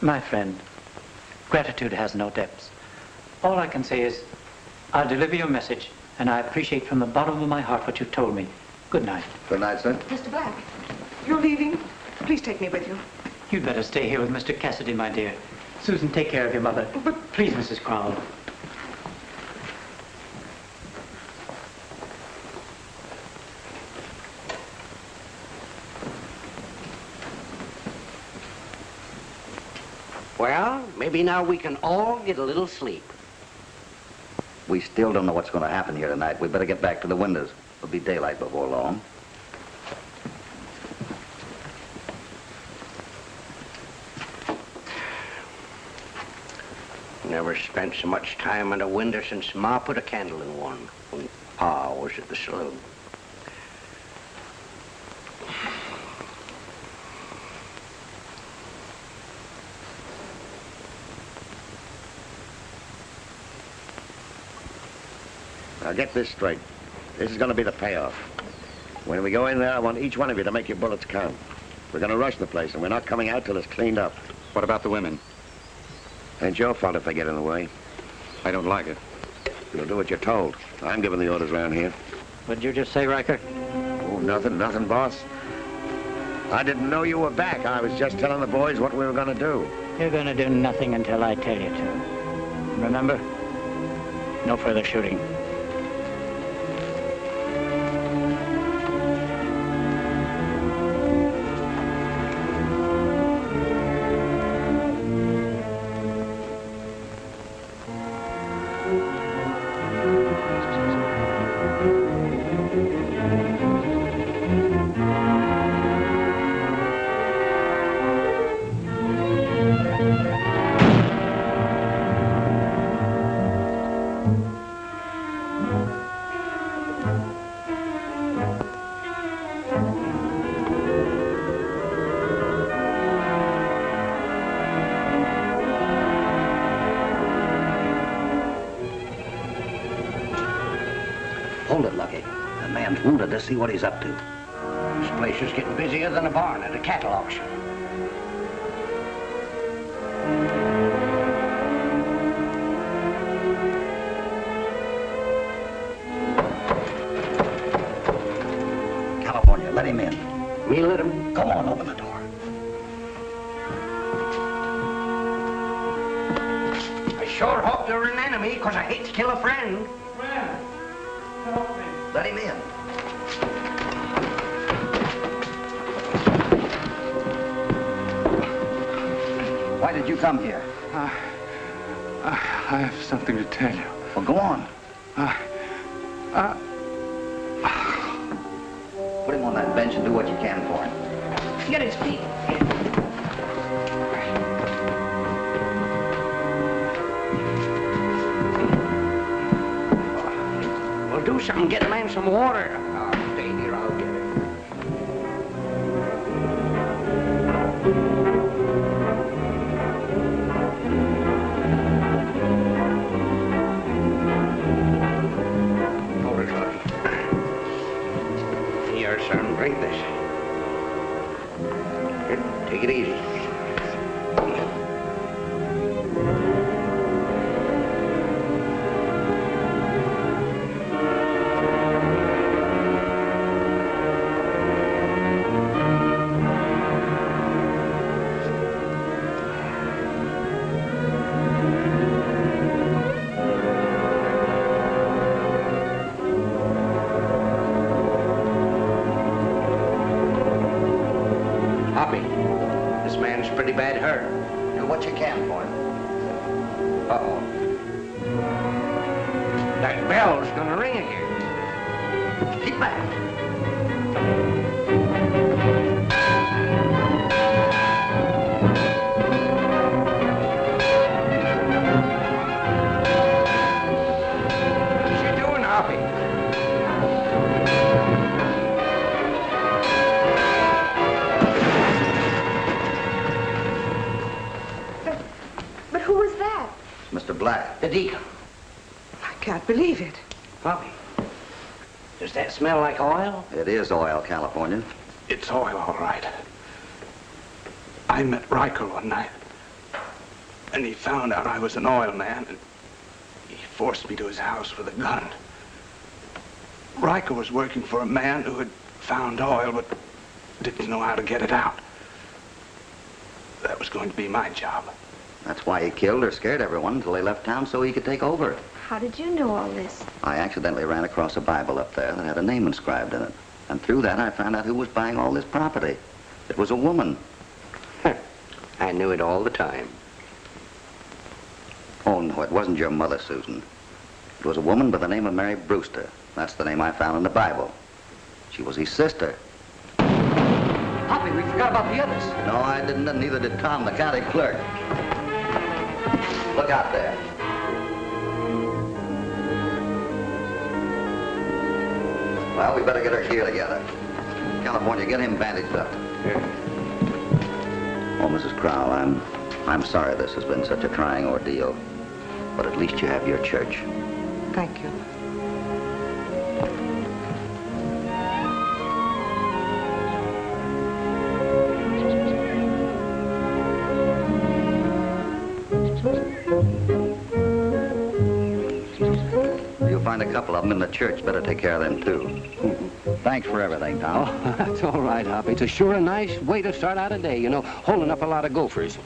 Speaker 7: My friend, gratitude has no depths. All I can say is, I'll deliver your message, and I appreciate from the bottom of my heart what you told me. Good night.
Speaker 1: Good night, sir.
Speaker 5: Mr. Black, you're leaving? Please take me with you.
Speaker 7: You'd better stay here with Mr. Cassidy, my dear. Susan, take care of your mother.
Speaker 5: But...
Speaker 7: Please, Mrs. Crowell.
Speaker 11: Well, maybe now we can all get a little sleep.
Speaker 1: We still don't know what's going to happen here tonight. We better get back to the windows. It'll be daylight before long.
Speaker 2: Never spent so much time in a window since Ma put a candle in one when Pa was at the saloon.
Speaker 8: Now get this straight. This is going to be the payoff. When we go in there, I want each one of you to make your bullets count. We're going to rush the place, and we're not coming out till it's cleaned up.
Speaker 9: What about the women?
Speaker 8: Ain't your fault if they get in the way.
Speaker 9: I don't like it.
Speaker 8: You'll do what you're told. I'm giving the orders around here.
Speaker 7: What'd you just say, Riker?
Speaker 8: Oh, nothing, boss. I didn't know you were back. I was just telling the boys what we were going to do.
Speaker 7: You're going to do nothing until I tell you to. Remember? No further shooting.
Speaker 1: Hold it, Lucky. The man's wounded. Let's see what he's up to.
Speaker 2: This place is getting busier than a barn at a cattle auction.
Speaker 1: California, let him in.
Speaker 2: Me let him?
Speaker 1: Come on, open the door.
Speaker 2: I sure hope you're an enemy, because I hate to kill a friend.
Speaker 1: Let him in. Why did you come here?
Speaker 9: I have something to tell you.
Speaker 1: Well, go on. Put him on that bench and do what you can for him.
Speaker 2: Get his feet. Well, do something. Get the man some water. Oh, stay here. I'll get it. Hold it, Lucky. Here, son. Drink this. Here, take it easy. Pretty bad hurt.
Speaker 1: Do what you can for him.
Speaker 2: Uh-oh. That bell's gonna ring again.
Speaker 1: Keep back.
Speaker 2: What's you doing, Hoppy?
Speaker 1: Mr. Black.
Speaker 2: The deacon.
Speaker 5: I can't believe it.
Speaker 2: Hoppy, does that smell like oil?
Speaker 1: It is oil, California.
Speaker 9: It's oil, all right. I met Riker one night, and he found out I was an oil man, and he forced me to his house with a gun. Riker was working for a man who had found oil, but didn't know how to get it out. That was going to be my job.
Speaker 1: That's why he killed or scared everyone until they left town so he could take over.
Speaker 4: How did you know all this?
Speaker 1: I accidentally ran across a Bible up there that had a name inscribed in it. And through that, I found out who was buying all this property. It was a woman.
Speaker 2: I knew it all the time.
Speaker 1: Oh, no, it wasn't your mother, Susan. It was a woman by the name of Mary Brewster. That's the name I found in the Bible. She was his sister.
Speaker 7: Hoppy, we forgot about the others.
Speaker 1: No, I didn't, and neither did Tom, the county clerk. Look out there. Well, we better get our gear together. California, get him bandaged up.
Speaker 8: Here.
Speaker 1: Oh, Mrs. Crowell, I'm sorry this has been such a trying ordeal. But at least you have your church.
Speaker 5: Thank you.
Speaker 1: You'll find a couple of them in the church. Better take care of them, too. Thanks for everything, Tom.
Speaker 11: Oh, that's all right, Hoppy. It's a sure a nice way to start out a day, you know, holding up a lot of gophers.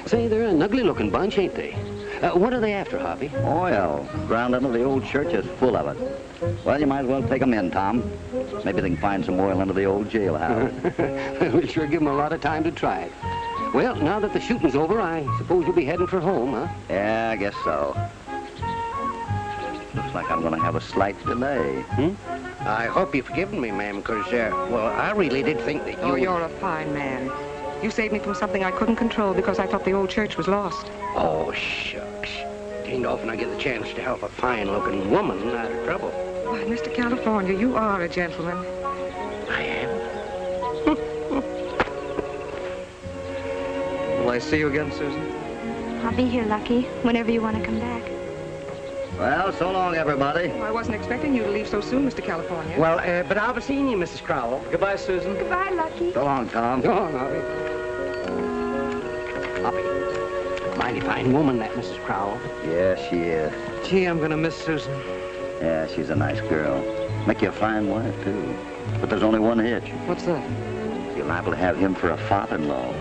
Speaker 11: Say, they're an ugly-looking bunch, ain't they? What are they after, Hoppy?
Speaker 1: Oil. Ground under the old church is full of it. Well, you might as well take them in, Tom. Maybe they can find some oil under the old jailhouse.
Speaker 11: We'll sure give them a lot of time to try it. Well, now that the shooting's over, I suppose you'll be heading for home, huh?
Speaker 1: Yeah, I guess so. Looks like I'm going to have a slight delay.
Speaker 8: I hope you've forgiven me, ma'am, because, well, I really did think that you...
Speaker 5: Oh, you're a fine man. You saved me from something I couldn't control because I thought the old church was lost.
Speaker 8: Oh, shucks. It ain't often I get the chance to help a fine-looking woman out of trouble.
Speaker 5: Why, Mr. California, you are a gentleman.
Speaker 8: I am.
Speaker 3: Will I see you again, Susan?
Speaker 4: I'll be here, Lucky, whenever you want to come back.
Speaker 1: Well, so long, everybody.
Speaker 5: I wasn't expecting you to leave so soon, Mr. California.
Speaker 8: Well, but I'll be seeing you, Mrs. Crowell.
Speaker 3: Goodbye, Susan.
Speaker 4: Goodbye, Lucky.
Speaker 1: So long, Tom.
Speaker 11: Go on, Hoppy. Hoppy. Mighty fine woman, that Mrs. Crowell.
Speaker 1: Yeah, she is.
Speaker 3: Gee, I'm going to miss Susan.
Speaker 1: Yeah, she's a nice girl. Make you a fine wife, too. But there's only one hitch.
Speaker 3: What's that?
Speaker 1: You're liable to have him for a father-in-law.